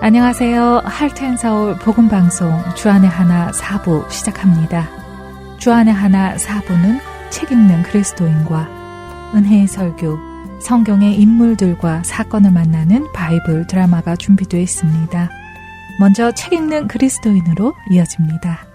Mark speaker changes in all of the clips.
Speaker 1: 안녕하세요. 할텐서울 복음방송 주안의 하나 4부 시작합니다. 주안의 하나 4부는 책 읽는 그리스도인과 은혜의 설교, 성경의 인물들과 사건을 만나는 바이블 드라마가 준비되어 있습니다. 먼저 책 읽는 그리스도인으로 이어집니다.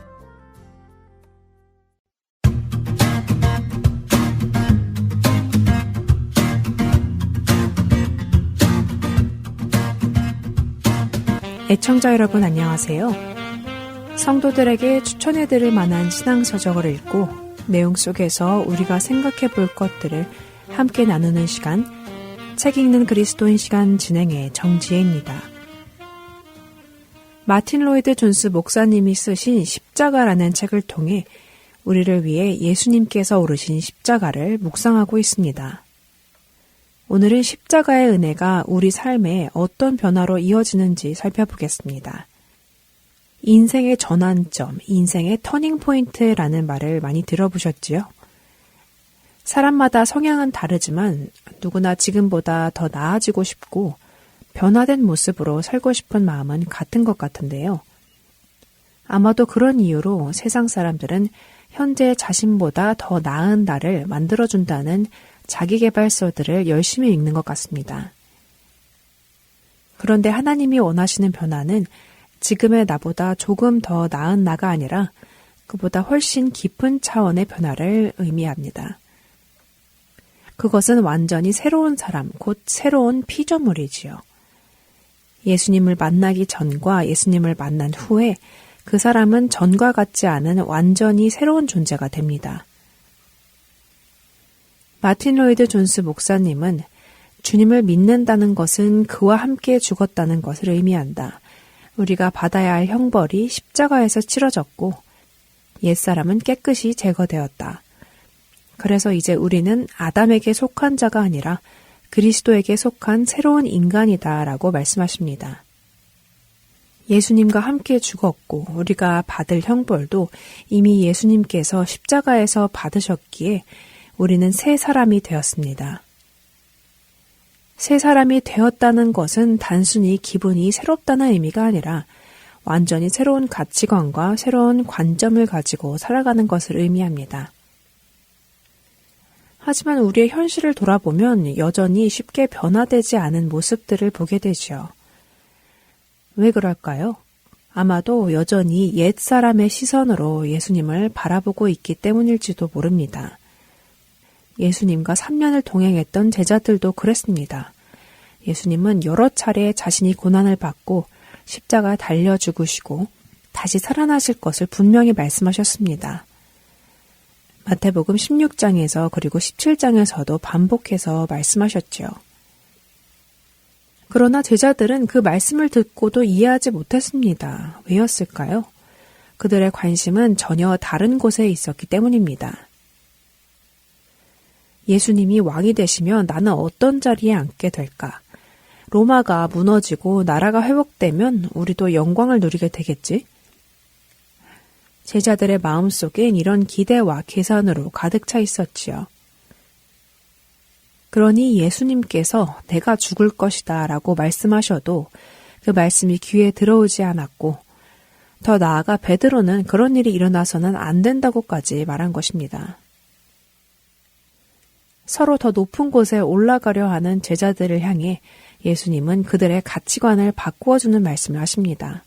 Speaker 2: 애청자 여러분 안녕하세요. 성도들에게 추천해드릴 만한 신앙서적을 읽고 내용 속에서 우리가 생각해 볼 것들을 함께 나누는 시간, 책 읽는 그리스도인 시간 진행의 정지혜입니다. 마틴 로이드 존스 목사님이 쓰신 십자가라는 책을 통해 우리를 위해 예수님께서 오르신 십자가를 묵상하고 있습니다. 오늘은 십자가의 은혜가 우리 삶에 어떤 변화로 이어지는지 살펴보겠습니다. 인생의 전환점, 인생의 터닝포인트라는 말을 많이 들어보셨지요? 사람마다 성향은 다르지만 누구나 지금보다 더 나아지고 싶고 변화된 모습으로 살고 싶은 마음은 같은 것 같은데요. 아마도 그런 이유로 세상 사람들은 현재 자신보다 더 나은 나를 만들어준다는 자기계발서들을 열심히 읽는 것 같습니다. 그런데 하나님이 원하시는 변화는 지금의 나보다 조금 더 나은 나가 아니라 그보다 훨씬 깊은 차원의 변화를 의미합니다. 그것은 완전히 새로운 사람, 곧 새로운 피조물이지요. 예수님을 만나기 전과 예수님을 만난 후에 그 사람은 전과 같지 않은 완전히 새로운 존재가 됩니다. 마틴 로이드 존스 목사님은 주님을 믿는다는 것은 그와 함께 죽었다는 것을 의미한다. 우리가 받아야 할 형벌이 십자가에서 치러졌고 옛사람은 깨끗이 제거되었다. 그래서 이제 우리는 아담에게 속한 자가 아니라 그리스도에게 속한 새로운 인간이다 라고 말씀하십니다. 예수님과 함께 죽었고 우리가 받을 형벌도 이미 예수님께서 십자가에서 받으셨기에 우리는 새 사람이 되었습니다. 새 사람이 되었다는 것은 단순히 기분이 새롭다는 의미가 아니라 완전히 새로운 가치관과 새로운 관점을 가지고 살아가는 것을 의미합니다. 하지만 우리의 현실을 돌아보면 여전히 쉽게 변화되지 않은 모습들을 보게 되지요. 왜 그럴까요? 아마도 여전히 옛 사람의 시선으로 예수님을 바라보고 있기 때문일지도 모릅니다. 예수님과 3년을 동행했던 제자들도 그랬습니다. 예수님은 여러 차례 자신이 고난을 받고 십자가 달려 죽으시고 다시 살아나실 것을 분명히 말씀하셨습니다. 마태복음 16장에서 그리고 17장에서도 반복해서 말씀하셨지요. 그러나 제자들은 그 말씀을 듣고도 이해하지 못했습니다. 왜였을까요? 그들의 관심은 전혀 다른 곳에 있었기 때문입니다. 예수님이 왕이 되시면 나는 어떤 자리에 앉게 될까? 로마가 무너지고 나라가 회복되면 우리도 영광을 누리게 되겠지? 제자들의 마음속엔 이런 기대와 계산으로 가득 차 있었지요. 그러니 예수님께서 내가 죽을 것이다 라고 말씀하셔도 그 말씀이 귀에 들어오지 않았고 더 나아가 베드로는 그런 일이 일어나서는 안 된다고까지 말한 것입니다. 서로 더 높은 곳에 올라가려 하는 제자들을 향해 예수님은 그들의 가치관을 바꾸어주는 말씀을 하십니다.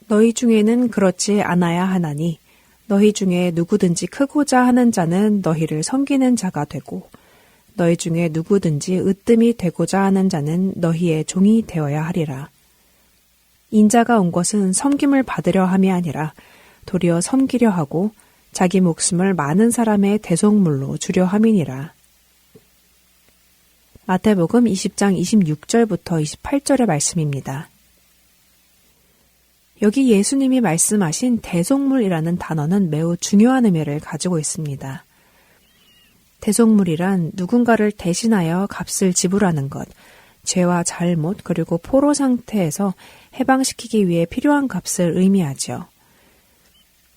Speaker 2: 너희 중에는 그렇지 않아야 하나니 너희 중에 누구든지 크고자 하는 자는 너희를 섬기는 자가 되고 너희 중에 누구든지 으뜸이 되고자 하는 자는 너희의 종이 되어야 하리라. 인자가 온 것은 섬김을 받으려 함이 아니라 도리어 섬기려 하고 자기 목숨을 많은 사람의 대속물로 주려 함이니라. 마태복음 20장 26절부터 28절의 말씀입니다. 여기 예수님이 말씀하신 대속물이라는 단어는 매우 중요한 의미를 가지고 있습니다. 대속물이란 누군가를 대신하여 값을 지불하는 것, 죄와 잘못 그리고 포로 상태에서 해방시키기 위해 필요한 값을 의미하죠.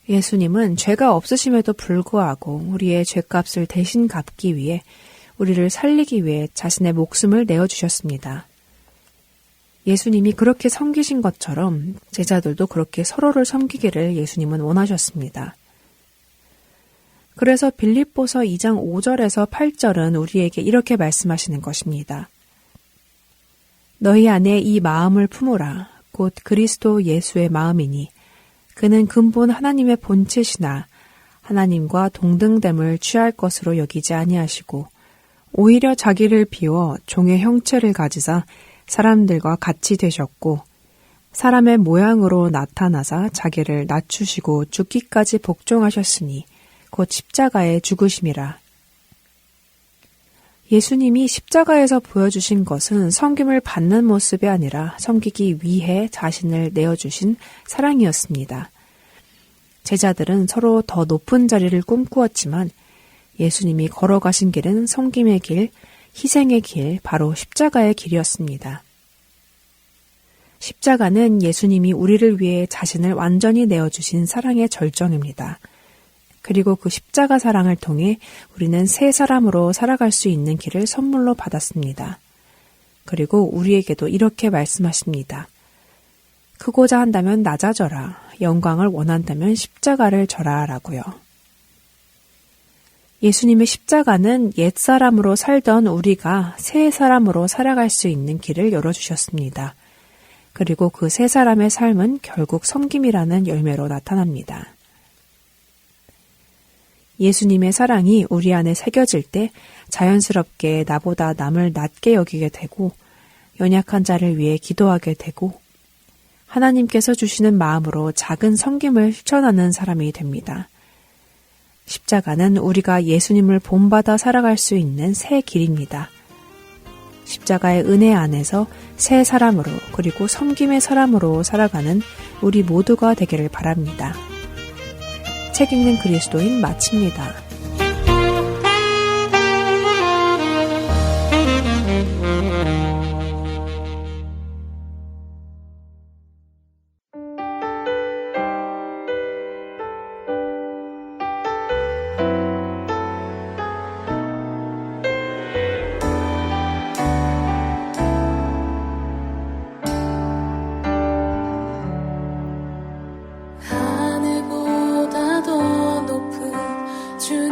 Speaker 2: 예수님은 죄가 없으심에도 불구하고 우리의 죄값을 대신 갚기 위해 우리를 살리기 위해 자신의 목숨을 내어주셨습니다. 예수님이 그렇게 섬기신 것처럼 제자들도 그렇게 서로를 섬기기를 예수님은 원하셨습니다. 그래서 빌립보서 2장 5절에서 8절은 우리에게 이렇게 말씀하시는 것입니다. 너희 안에 이 마음을 품으라. 곧 그리스도 예수의 마음이니 그는 근본 하나님의 본체시나 하나님과 동등됨을 취할 것으로 여기지 아니하시고 오히려 자기를 비워 종의 형체를 가지사 사람들과 같이 되셨고 사람의 모양으로 나타나사 자기를 낮추시고 죽기까지 복종하셨으니 곧 십자가에 죽으심이라. 예수님이 십자가에서 보여주신 것은 섬김을 받는 모습이 아니라 섬기기 위해 자신을 내어주신 사랑이었습니다. 제자들은 서로 더 높은 자리를 꿈꾸었지만 예수님이 걸어가신 길은 섬김의 길, 희생의 길, 바로 십자가의 길이었습니다. 십자가는 예수님이 우리를 위해 자신을 완전히 내어주신 사랑의 절정입니다. 그리고 그 십자가 사랑을 통해 우리는 새 사람으로 살아갈 수 있는 길을 선물로 받았습니다. 그리고 우리에게도 이렇게 말씀하십니다. 크고자 한다면 낮아져라. 영광을 원한다면 십자가를 져라 라고요. 예수님의 십자가는 옛사람으로 살던 우리가 새 사람으로 살아갈 수 있는 길을 열어주셨습니다. 그리고 그 새 사람의 삶은 결국 섬김이라는 열매로 나타납니다. 예수님의 사랑이 우리 안에 새겨질 때 자연스럽게 나보다 남을 낮게 여기게 되고 연약한 자를 위해 기도하게 되고 하나님께서 주시는 마음으로 작은 섬김을 실천하는 사람이 됩니다. 십자가는 우리가 예수님을 본받아 살아갈 수 있는 새 길입니다. 십자가의 은혜 안에서 새 사람으로 그리고 섬김의 사람으로 살아가는 우리 모두가 되기를 바랍니다. 책 읽는 그리스도인 마칩니다.
Speaker 3: 하늘보다 더 높은 주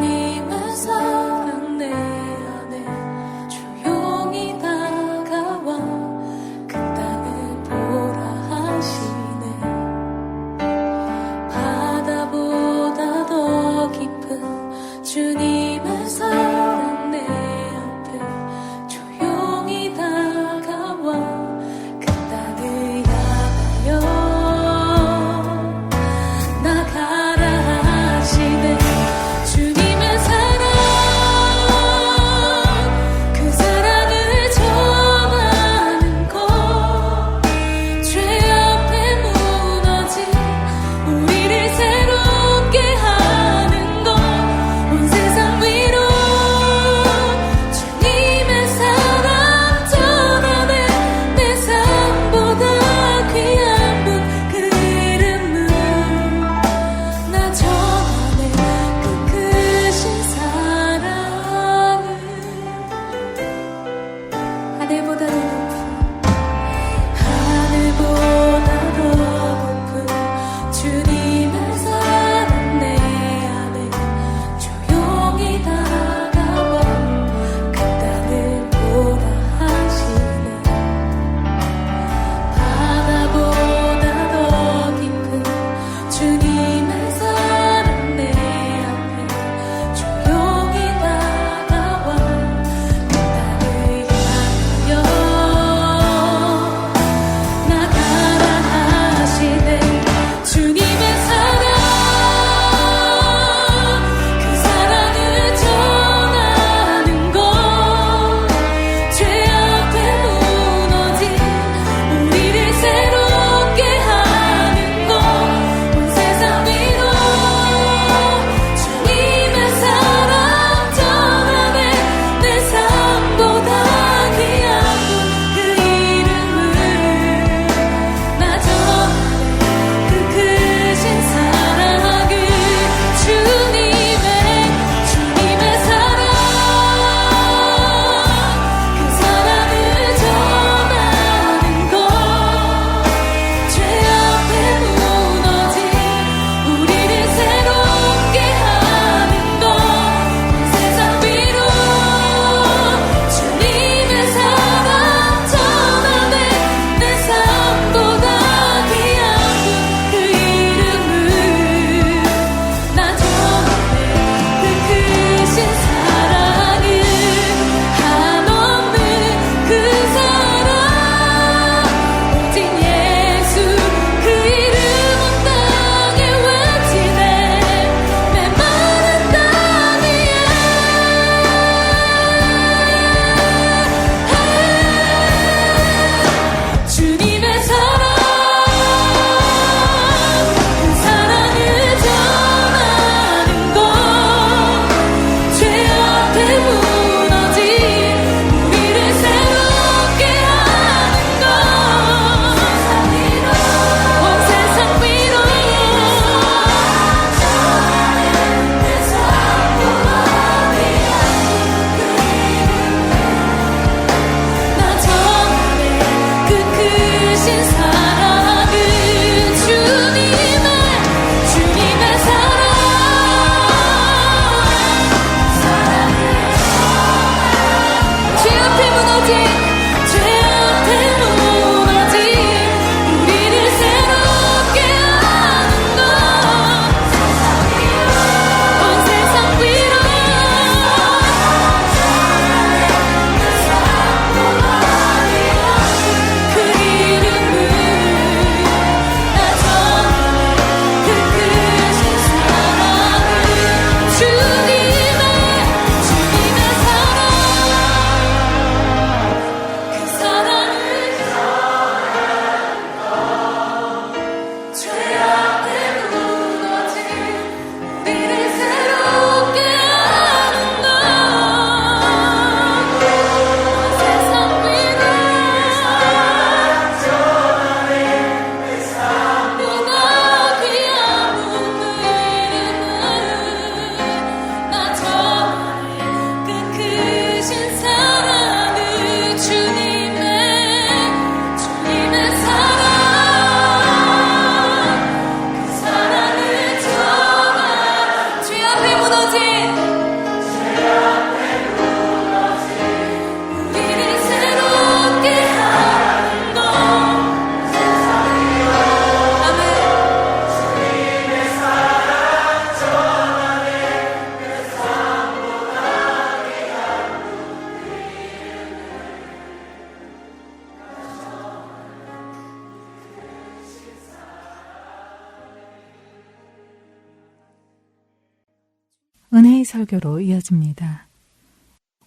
Speaker 1: 은혜의 설교로 이어집니다.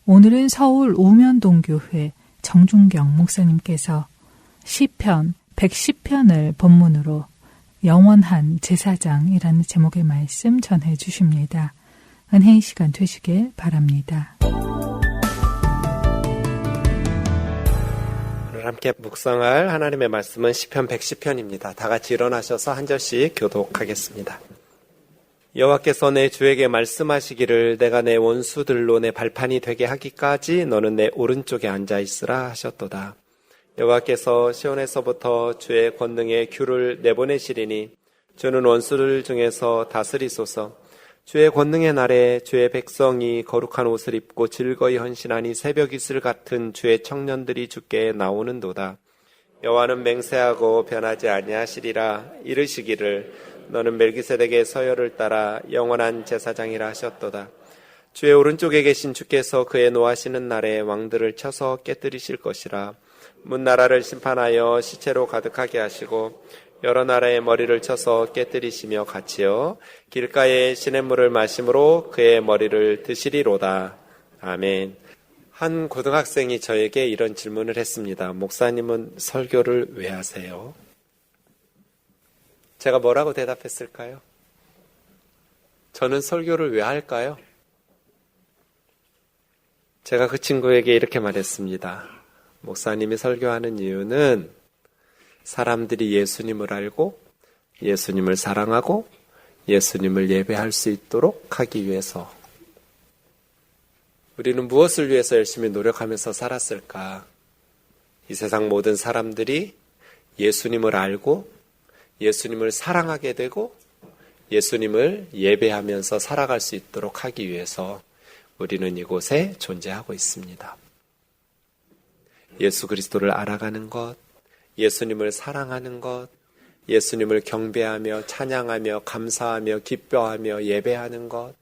Speaker 1: 오늘은 서울 우면동교회 정중경 목사님께서 시편 110편을 본문으로 영원한 제사장이라는 제목의 말씀 전해 주십니다. 은혜의 시간 되시길 바랍니다.
Speaker 3: 오늘 함께 묵상할 하나님의 말씀은 시편 110편입니다. 다 같이 일어나셔서 한 절씩 교독하겠습니다. 여호와께서 내 주에게 말씀하시기를 내가 내 원수들로 내 발판이 되게 하기까지 너는 내 오른쪽에 앉아있으라 하셨도다. 여호와께서 시온에서부터 주의 권능의 큐를 내보내시리니 주는 원수들 중에서 다스리소서. 주의 권능의 날에 주의 백성이 거룩한 옷을 입고 즐거이 헌신하니 새벽 이슬 같은 주의 청년들이 주께 나오는도다. 여호와는 맹세하고 변하지 아니하시리라. 이르시기를 너는 멜기세덱의 서열을 따라 영원한 제사장이라 하셨도다. 주의 오른쪽에 계신 주께서 그의 노하시는 날에 왕들을 쳐서 깨뜨리실 것이라. 문나라를 심판하여 시체로 가득하게 하시고 여러 나라의 머리를 쳐서 깨뜨리시며 같이요 길가에 시냇물을 마심으로 그의 머리를 드시리로다. 아멘. 한 고등학생이 저에게 이런 질문을 했습니다. 목사님은 설교를 왜 하세요? 제가 뭐라고 대답했을까요? 저는 설교를 왜 할까요? 제가 그 친구에게 이렇게 말했습니다. 목사님이 설교하는 이유는 사람들이 예수님을 알고 예수님을 사랑하고 예수님을 예배할 수 있도록 하기 위해서. 우리는 무엇을 위해서 열심히 노력하면서 살았을까? 이 세상 모든 사람들이 예수님을 알고 예수님을 사랑하게 되고 예수님을 예배하면서 살아갈 수 있도록 하기 위해서 우리는 이곳에 존재하고 있습니다. 예수 그리스도를 알아가는 것, 예수님을 사랑하는 것, 예수님을 경배하며 찬양하며 감사하며 기뻐하며 예배하는 것,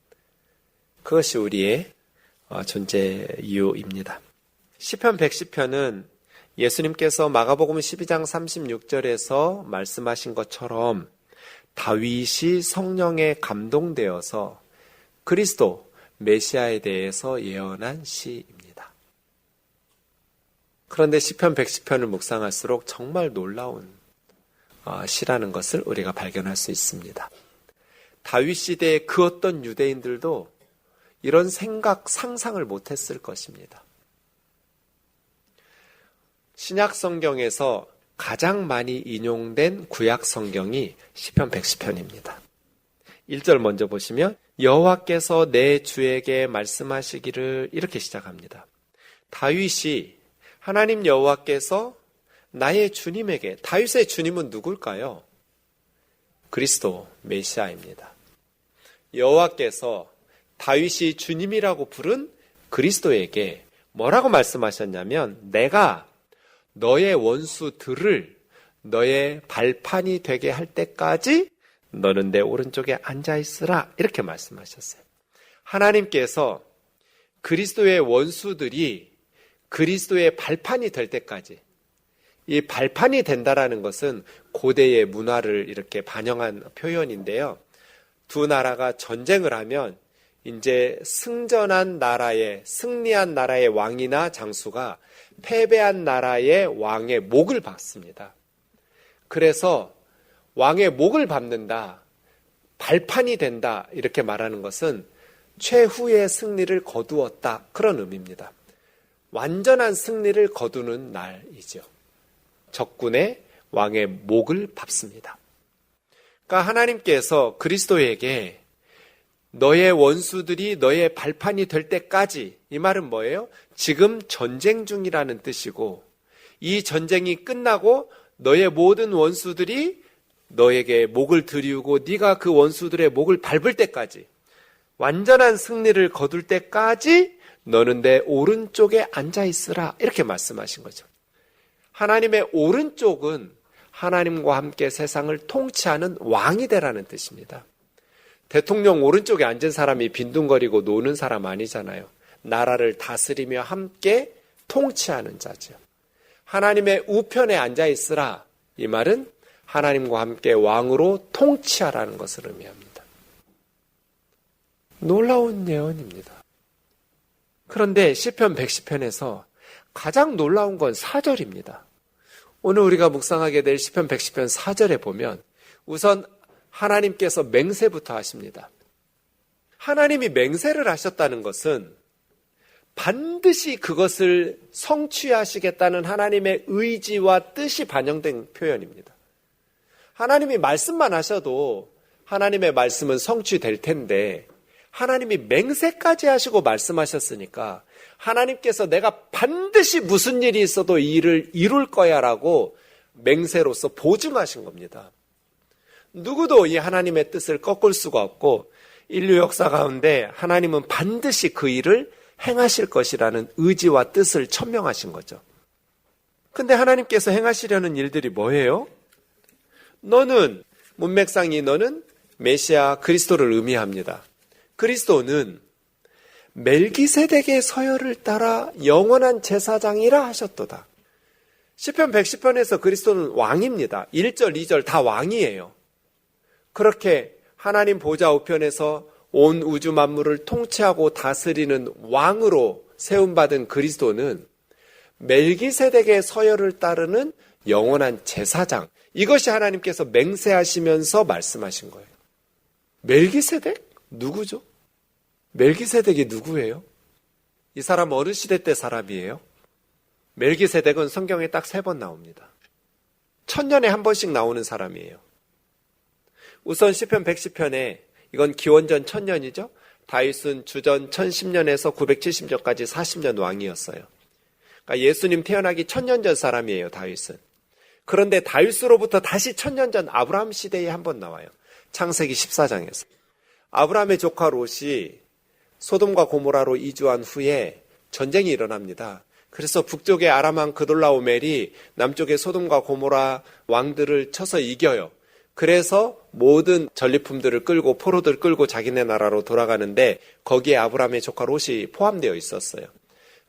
Speaker 3: 그것이 우리의 존재 이유입니다. 시편 110편은 예수님께서 마가복음 12장 36절에서 말씀하신 것처럼 다윗이 성령에 감동되어서 그리스도 메시아에 대해서 예언한 시입니다. 그런데 시편 110편을 묵상할수록 정말 놀라운 시라는 것을 우리가 발견할 수 있습니다. 다윗 시대의 그 어떤 유대인들도 이런 생각, 상상을 못했을 것입니다. 신약 성경에서 가장 많이 인용된 구약 성경이 시편 110편입니다. 1절 먼저 보시면 여호와께서 내 주에게 말씀하시기를 이렇게 시작합니다. 다윗이 하나님 여호와께서 나의 주님에게, 다윗의 주님은 누굴까요? 그리스도 메시아입니다. 여호와께서 다윗이 주님이라고 부른 그리스도에게 뭐라고 말씀하셨냐면 내가 너의 원수들을 너의 발판이 되게 할 때까지 너는 내 오른쪽에 앉아있으라 이렇게 말씀하셨어요. 하나님께서 그리스도의 원수들이 그리스도의 발판이 될 때까지, 이 발판이 된다라는 것은 고대의 문화를 이렇게 반영한 표현인데요. 두 나라가 전쟁을 하면 이제 승리한 나라의 왕이나 장수가 패배한 나라의 왕의 목을 박습니다. 그래서 왕의 목을 밟는다, 발판이 된다 이렇게 말하는 것은 최후의 승리를 거두었다 그런 의미입니다. 완전한 승리를 거두는 날이죠. 적군의 왕의 목을 밟습니다. 그러니까 하나님께서 그리스도에게 너의 원수들이 너의 발판이 될 때까지, 이 말은 뭐예요? 지금 전쟁 중이라는 뜻이고 이 전쟁이 끝나고 너의 모든 원수들이 너에게 목을 들이우고 네가 그 원수들의 목을 밟을 때까지, 완전한 승리를 거둘 때까지 너는 내 오른쪽에 앉아있으라 이렇게 말씀하신 거죠. 하나님의 오른쪽은 하나님과 함께 세상을 통치하는 왕이 되라는 뜻입니다. 대통령 오른쪽에 앉은 사람이 빈둥거리고 노는 사람 아니잖아요. 나라를 다스리며 함께 통치하는 자죠. 하나님의 우편에 앉아있으라, 이 말은 하나님과 함께 왕으로 통치하라는 것을 의미합니다. 놀라운 예언입니다. 그런데 시편 110편에서 가장 놀라운 건 4절입니다. 오늘 우리가 묵상하게 될 시편 110편 4절에 보면 우선 하나님께서 맹세부터 하십니다. 하나님이 맹세를 하셨다는 것은 반드시 그것을 성취하시겠다는 하나님의 의지와 뜻이 반영된 표현입니다. 하나님이 말씀만 하셔도 하나님의 말씀은 성취될 텐데 하나님이 맹세까지 하시고 말씀하셨으니까 하나님께서 내가 반드시 무슨 일이 있어도 이 일을 이룰 거야 라고 맹세로서 보증하신 겁니다. 누구도 이 하나님의 뜻을 꺾을 수가 없고 인류 역사 가운데 하나님은 반드시 그 일을 행하실 것이라는 의지와 뜻을 천명하신 거죠. 근데 하나님께서 행하시려는 일들이 뭐예요? 너는 문맥상이 너는 메시아 그리스도를 의미합니다. 그리스도는 멜기세덱의 서열을 따라 영원한 제사장이라 하셨도다. 시편 110편에서 그리스도는 왕입니다. 1절, 2절 다 왕이에요. 그렇게 하나님 보좌 우편에서 온 우주 만물을 통치하고 다스리는 왕으로 세움받은 그리스도는 멜기세덱의 서열을 따르는 영원한 제사장, 이것이 하나님께서 맹세하시면서 말씀하신 거예요. 멜기세덱? 누구죠? 멜기세덱이 누구예요? 이 사람 어느 시대 때 사람이에요? 멜기세덱은 성경에 딱 3번 나옵니다. 1000년에 한 번씩 나오는 사람이에요. 우선 시편 110편에 이건 기원전 1000년이죠. 다윗은 주전 1010년에서 970년까지 40년 왕이었어요. 그러니까 예수님 태어나기 1000년 전 사람이에요, 다윗은. 그런데 다윗으로부터 다시 1000년 전 아브라함 시대에 한 번 나와요. 창세기 14장에서. 아브라함의 조카 롯이 소돔과 고모라로 이주한 후에 전쟁이 일어납니다. 그래서 북쪽의 아람 왕 그돌라오멜이 남쪽의 소돔과 고모라 왕들을 쳐서 이겨요. 그래서 모든 전리품들을 끌고 포로들 끌고 자기네 나라로 돌아가는데 거기에 아브라함의 조카 롯이 포함되어 있었어요.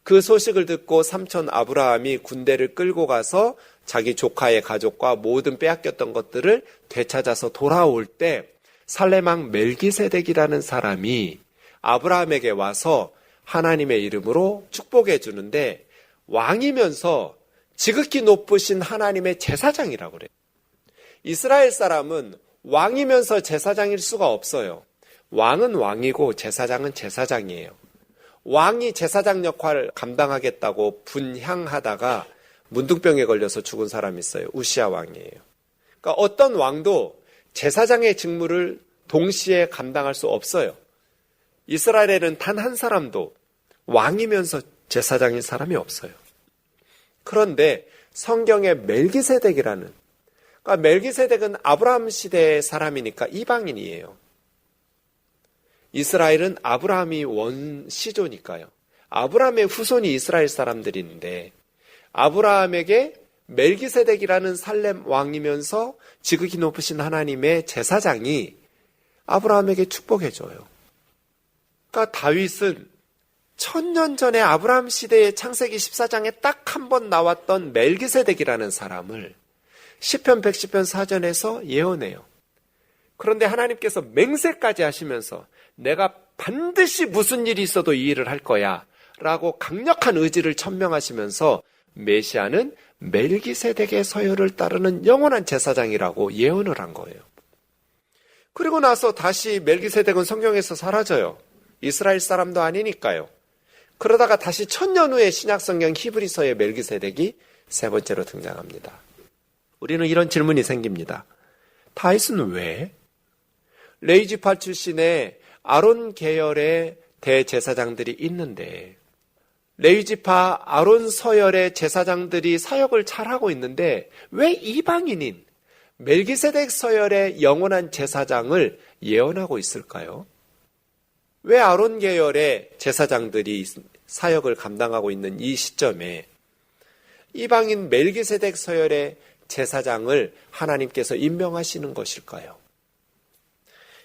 Speaker 3: 그 소식을 듣고 삼촌 아브라함이 군대를 끌고 가서 자기 조카의 가족과 모든 빼앗겼던 것들을 되찾아서 돌아올 때 살렘왕 멜기세덱이라는 사람이 아브라함에게 와서 하나님의 이름으로 축복해 주는데 왕이면서 지극히 높으신 하나님의 제사장이라고 그래요. 이스라엘 사람은 왕이면서 제사장일 수가 없어요. 왕은 왕이고 제사장은 제사장이에요. 왕이 제사장 역할을 감당하겠다고 분향하다가 문둥병에 걸려서 죽은 사람이 있어요. 우시아 왕이에요. 그러니까 어떤 왕도 제사장의 직무를 동시에 감당할 수 없어요. 이스라엘에는 단 한 사람도 왕이면서 제사장인 사람이 없어요. 그런데 성경에 멜기세덱이라는, 그러니까 멜기세덱은 아브라함 시대의 사람이니까 이방인이에요. 이스라엘은 아브라함이 원시조니까요. 아브라함의 후손이 이스라엘 사람들인데 아브라함에게 멜기세덱이라는 살렘 왕이면서 지극히 높으신 하나님의 제사장이 아브라함에게 축복해줘요. 그러니까 다윗은 1000년 전에 아브라함 시대의 창세기 14장에 딱 한 번 나왔던 멜기세덱이라는 사람을 시편 110편 4절에서 예언해요. 그런데 하나님께서 맹세까지 하시면서 내가 반드시 무슨 일이 있어도 이 일을 할 거야 라고 강력한 의지를 천명하시면서 메시아는 멜기세덱의 서열을 따르는 영원한 제사장이라고 예언을 한 거예요. 그리고 나서 다시 멜기세덱은 성경에서 사라져요. 이스라엘 사람도 아니니까요. 그러다가 다시 1000년 후에 신약성경 히브리서의 멜기세덱이 3번째로 등장합니다. 우리는 이런 질문이 생깁니다. 다윗은 왜? 레위지파 출신의 아론 계열의 대제사장들이 있는데 레위지파 아론 서열의 제사장들이 사역을 잘하고 있는데 왜 이방인인 멜기세덱 서열의 영원한 제사장을 예언하고 있을까요? 왜 아론 계열의 제사장들이 사역을 감당하고 있는 이 시점에 이방인 멜기세덱 서열의 제사장을 하나님께서 임명하시는 것일까요?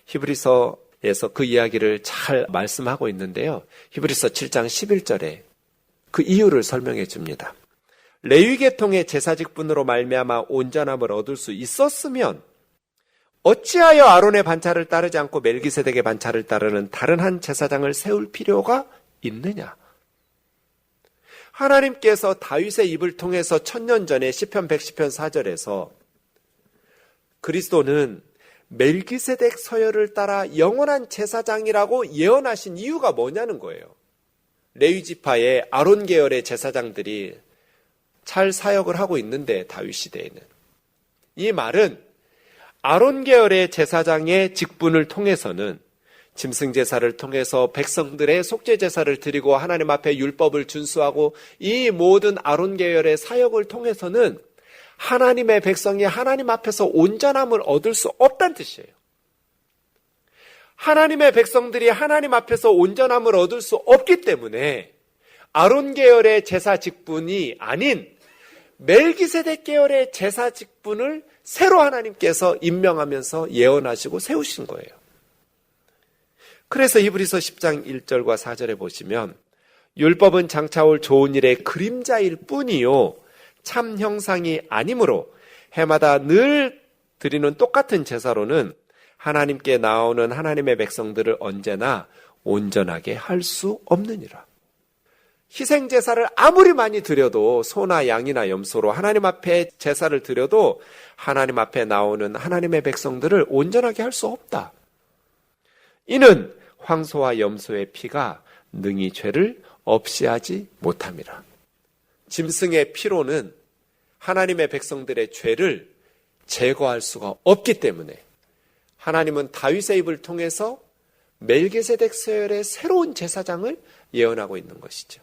Speaker 3: 히브리서에서 그 이야기를 잘 말씀하고 있는데요. 히브리서 7장 11절에 그 이유를 설명해 줍니다. 레위 계통의 제사직분으로 말미암아 온전함을 얻을 수 있었으면 어찌하여 아론의 반차를 따르지 않고 멜기세덱의 반차를 따르는 다른 한 제사장을 세울 필요가 있느냐? 하나님께서 다윗의 입을 통해서 1000년 전에 시편 110편 4절에서 그리스도는 멜기세덱 서열을 따라 영원한 제사장이라고 예언하신 이유가 뭐냐는 거예요. 레위 지파의 아론 계열의 제사장들이 잘 사역을 하고 있는데 다윗 시대에는 이 말은 아론 계열의 제사장의 직분을 통해서는 짐승 제사를 통해서 백성들의 속죄 제사를 드리고 하나님 앞에 율법을 준수하고 이 모든 아론 계열의 사역을 통해서는 하나님의 백성이 하나님 앞에서 온전함을 얻을 수 없다는 뜻이에요. 하나님의 백성들이 하나님 앞에서 온전함을 얻을 수 없기 때문에 아론 계열의 제사 직분이 아닌 멜기세덱 계열의 제사 직분을 새로 하나님께서 임명하면서 예언하시고 세우신 거예요. 그래서 히브리서 10장 1절과 4절에 보시면 율법은 장차 올 좋은 일의 그림자일 뿐이요 참 형상이 아니므로 해마다 늘 드리는 똑같은 제사로는 하나님께 나오는 하나님의 백성들을 언제나 온전하게 할 수 없느니라. 희생제사를 아무리 많이 드려도 소나 양이나 염소로 하나님 앞에 제사를 드려도 하나님 앞에 나오는 하나님의 백성들을 온전하게 할 수 없다. 이는 황소와 염소의 피가 능히 죄를 없이 하지 못함이라. 짐승의 피로는 하나님의 백성들의 죄를 제거할 수가 없기 때문에 하나님은 다윗의 입을 통해서 멜기세덱 서열의 새로운 제사장을 예언하고 있는 것이죠.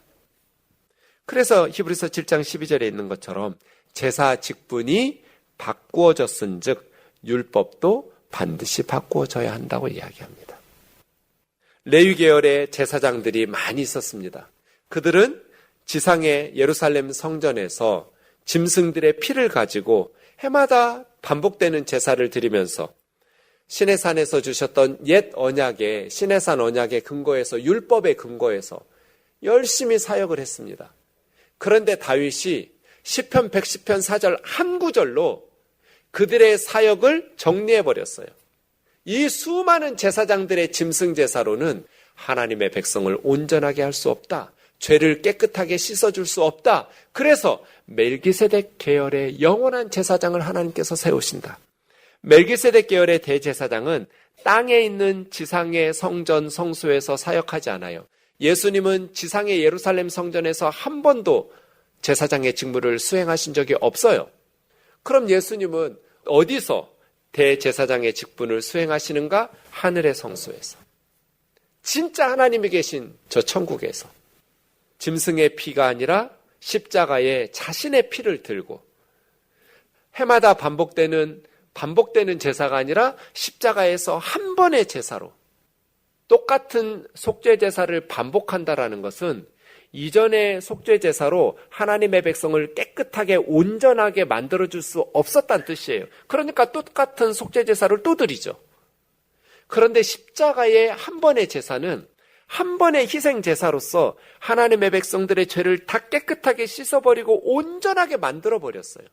Speaker 3: 그래서 히브리서 7장 12절에 있는 것처럼 제사 직분이 바꾸어졌은 즉 율법도 반드시 바꾸어져야 한다고 이야기합니다. 레위 계열의 제사장들이 많이 있었습니다. 그들은 지상의 예루살렘 성전에서 짐승들의 피를 가지고 해마다 반복되는 제사를 드리면서 시내산에서 주셨던 옛 언약의 시내산 언약의 근거에서 율법의 근거에서 열심히 사역을 했습니다. 그런데 다윗이 시편 110편 4절 한 구절로 그들의 사역을 정리해버렸어요. 이 수많은 제사장들의 짐승 제사로는 하나님의 백성을 온전하게 할 수 없다. 죄를 깨끗하게 씻어줄 수 없다. 그래서 멜기세덱 계열의 영원한 제사장을 하나님께서 세우신다. 멜기세덱 계열의 대제사장은 땅에 있는 지상의 성전 성소에서 사역하지 않아요. 예수님은 지상의 예루살렘 성전에서 한 번도 제사장의 직무를 수행하신 적이 없어요. 그럼 예수님은 어디서 대제사장의 직분을 수행하시는가? 하늘의 성소에서. 진짜 하나님이 계신 저 천국에서. 짐승의 피가 아니라 십자가에 자신의 피를 들고 해마다 반복되는 제사가 아니라 십자가에서 한 번의 제사로 똑같은 속죄 제사를 반복한다라는 것은 이전의 속죄 제사로 하나님의 백성을 깨끗하게 온전하게 만들어줄 수 없었다는 뜻이에요. 그러니까 똑같은 속죄 제사를 또 드리죠. 그런데 십자가의 한 번의 제사는 한 번의 희생 제사로서 하나님의 백성들의 죄를 다 깨끗하게 씻어버리고 온전하게 만들어버렸어요.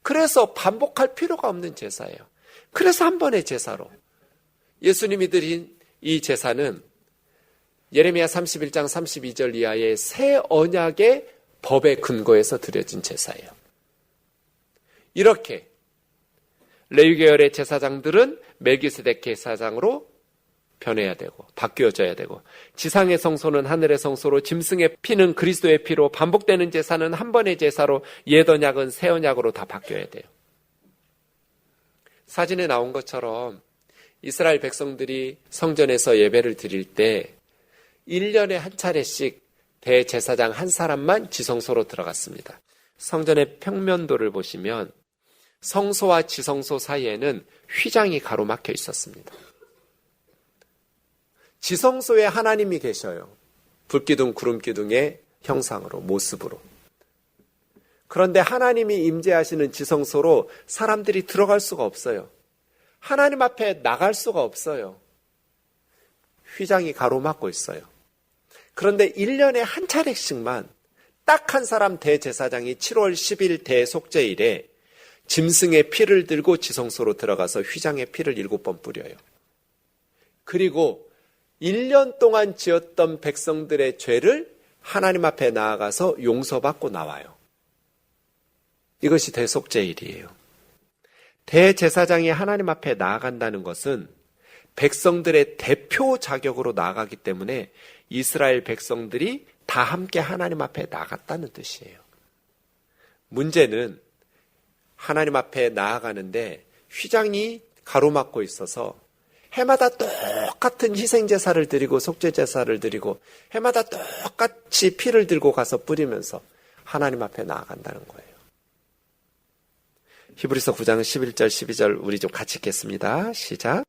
Speaker 3: 그래서 반복할 필요가 없는 제사예요. 그래서 한 번의 제사로 예수님이 드린 이 제사는 예레미야 31장 32절 이하의 새 언약의 법의 근거에서 드려진 제사예요. 이렇게 레위 계열의 제사장들은 멜기세덱 제사장으로 변해야 되고 바뀌어져야 되고 지상의 성소는 하늘의 성소로 짐승의 피는 그리스도의 피로 반복되는 제사는 한 번의 제사로 옛 언약은 새 언약으로 다 바뀌어야 돼요. 사진에 나온 것처럼 이스라엘 백성들이 성전에서 예배를 드릴 때 1년에 한 차례씩 대제사장 한 사람만 지성소로 들어갔습니다. 성전의 평면도를 보시면 성소와 지성소 사이에는 휘장이 가로막혀 있었습니다. 지성소에 하나님이 계셔요. 불기둥, 구름기둥의 형상으로, 모습으로. 그런데 하나님이 임재하시는 지성소로 사람들이 들어갈 수가 없어요. 하나님 앞에 나갈 수가 없어요. 휘장이 가로막고 있어요. 그런데 1년에 한 차례씩만 딱 한 사람 대제사장이 7월 10일 대속죄일에 짐승의 피를 들고 지성소로 들어가서 휘장의 피를 7번 뿌려요. 그리고 1년 동안 지었던 백성들의 죄를 하나님 앞에 나아가서 용서받고 나와요. 이것이 대속죄일이에요. 대제사장이 하나님 앞에 나아간다는 것은 백성들의 대표 자격으로 나아가기 때문에 이스라엘 백성들이 다 함께 하나님 앞에 나갔다는 뜻이에요. 문제는 하나님 앞에 나아가는데 휘장이 가로막고 있어서 해마다 똑같은 희생제사를 드리고 속죄제사를 드리고 해마다 똑같이 피를 들고 가서 뿌리면서 하나님 앞에 나아간다는 거예요. 히브리서 9장 11절 12절 우리 좀 같이 읽겠습니다. 시작.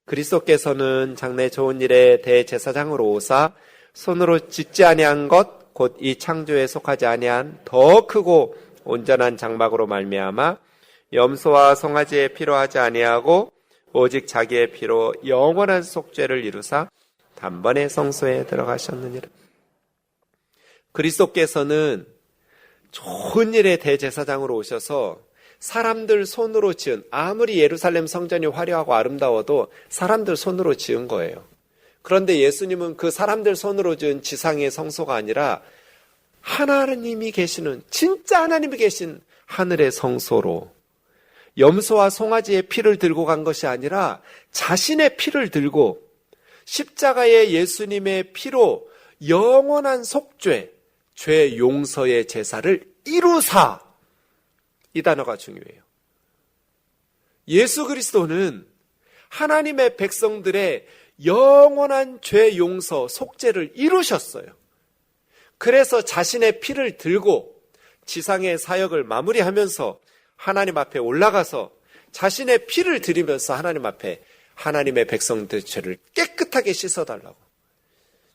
Speaker 3: 그리스도께서는 장래 좋은 일에 대제사장으로 오사 손으로 짓지 아니한 것 곧 이 창조에 속하지 아니한 더 크고 온전한 장막으로 말미암아 염소와 송아지의 피로 하지 아니하고 오직 자기의 피로 영원한 속죄를 이루사 단번에 성소에 들어가셨느니라. 그리스도께서는 좋은 일의 대제사장으로 오셔서 사람들 손으로 지은, 아무리 예루살렘 성전이 화려하고 아름다워도 사람들 손으로 지은 거예요. 그런데 예수님은 그 사람들 손으로 지은 지상의 성소가 아니라 하나님이 계시는, 진짜 하나님이 계신 하늘의 성소로 염소와 송아지의 피를 들고 간 것이 아니라 자신의 피를 들고 십자가의 예수님의 피로 영원한 속죄, 죄 용서의 제사를 이루사. 이 단어가 중요해요. 예수 그리스도는 하나님의 백성들의 영원한 죄 용서, 속죄를 이루셨어요. 그래서 자신의 피를 들고 지상의 사역을 마무리하면서 하나님 앞에 올라가서 자신의 피를 드리면서 하나님 앞에 하나님의 백성들의 죄를 깨끗하게 씻어달라고,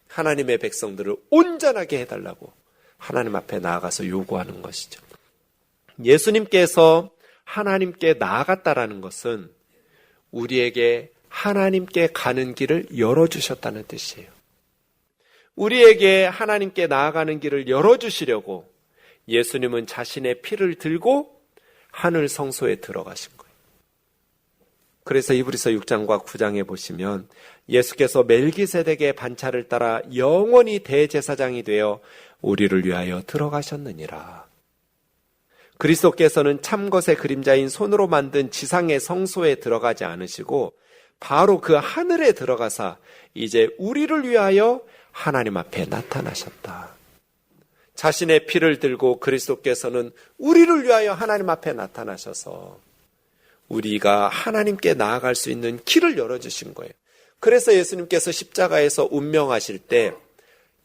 Speaker 3: 하나님의 백성들을 온전하게 해달라고 하나님 앞에 나아가서 요구하는 것이죠. 예수님께서 하나님께 나아갔다라는 것은 우리에게 하나님께 가는 길을 열어주셨다는 뜻이에요. 우리에게 하나님께 나아가는 길을 열어주시려고 예수님은 자신의 피를 들고 하늘 성소에 들어가신 거예요. 그래서 히브리서 6장과 9장에 보시면 예수께서 멜기세덱의 반차를 따라 영원히 대제사장이 되어 우리를 위하여 들어가셨느니라. 그리스도께서는 참것의 그림자인 손으로 만든 지상의 성소에 들어가지 않으시고 바로 그 하늘에 들어가사 이제 우리를 위하여 하나님 앞에 나타나셨다. 자신의 피를 들고 그리스도께서는 우리를 위하여 하나님 앞에 나타나셔서 우리가 하나님께 나아갈 수 있는 길을 열어주신 거예요. 그래서 예수님께서 십자가에서 운명하실 때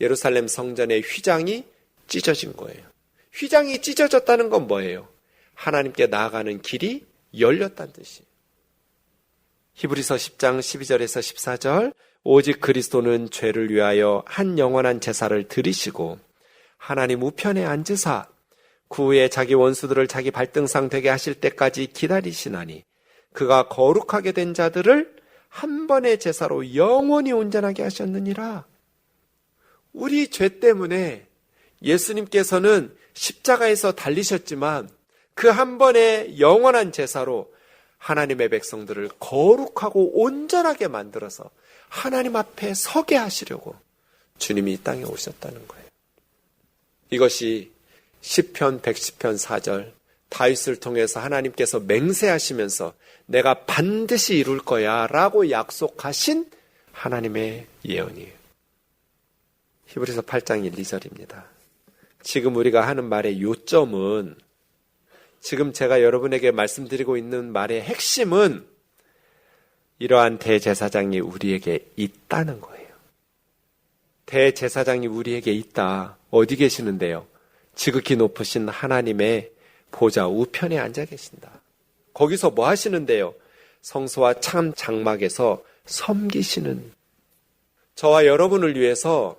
Speaker 3: 예루살렘 성전의 휘장이 찢어진 거예요. 휘장이 찢어졌다는 건 뭐예요? 하나님께 나아가는 길이 열렸다는 뜻이에요. 히브리서 10장 12절에서 14절 오직 그리스도는 죄를 위하여 한 영원한 제사를 드리시고 하나님 우편에 앉으사 그 후에 자기 원수들을 자기 발등상 되게 하실 때까지 기다리시나니 그가 거룩하게 된 자들을 한 번의 제사로 영원히 온전하게 하셨느니라. 우리 죄 때문에 예수님께서는 십자가에서 달리셨지만 그 한 번의 영원한 제사로 하나님의 백성들을 거룩하고 온전하게 만들어서 하나님 앞에 서게 하시려고 주님이 이 땅에 오셨다는 거예요. 이것이 시편 110편 4절 다윗을 통해서 하나님께서 맹세하시면서 내가 반드시 이룰 거야 라고 약속하신 하나님의 예언이에요. 히브리서 8장 1, 2절입니다. 지금 우리가 하는 말의 요점은, 지금 제가 여러분에게 말씀드리고 있는 말의 핵심은 이러한 대제사장이 우리에게 있다는 거예요. 대제사장이 우리에게 있다. 어디 계시는데요? 지극히 높으신 하나님의 보좌 우편에 앉아 계신다. 거기서 뭐 하시는데요? 성소와 참 장막에서 섬기시는, 저와 여러분을 위해서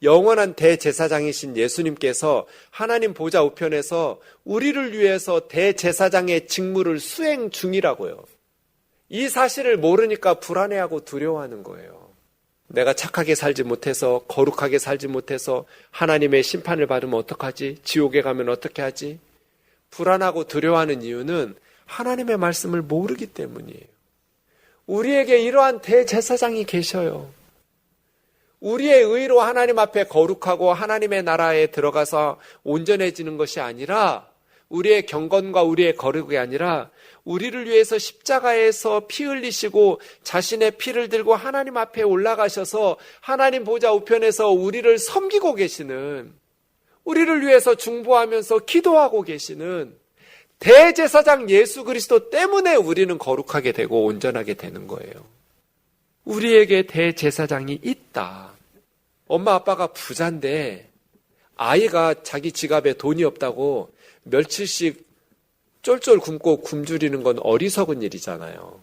Speaker 3: 영원한 대제사장이신 예수님께서 하나님 보좌 우편에서 우리를 위해서 대제사장의 직무를 수행 중이라고요. 이 사실을 모르니까 불안해하고 두려워하는 거예요. 내가 착하게 살지 못해서, 거룩하게 살지 못해서 하나님의 심판을 받으면 어떡하지? 지옥에 가면 어떻게 하지? 불안하고 두려워하는 이유는 하나님의 말씀을 모르기 때문이에요. 우리에게 이러한 대제사장이 계셔요. 우리의 의로 하나님 앞에 거룩하고 하나님의 나라에 들어가서 온전해지는 것이 아니라, 우리의 경건과 우리의 거룩이 아니라 우리를 위해서 십자가에서 피 흘리시고 자신의 피를 들고 하나님 앞에 올라가셔서 하나님 보좌 우편에서 우리를 섬기고 계시는, 우리를 위해서 중보하면서 기도하고 계시는 대제사장 예수 그리스도 때문에 우리는 거룩하게 되고 온전하게 되는 거예요. 우리에게 대제사장이 있다. 엄마 아빠가 부자인데 아이가 자기 지갑에 돈이 없다고 며칠씩 쫄쫄 굶고 굶주리는 건 어리석은 일이잖아요.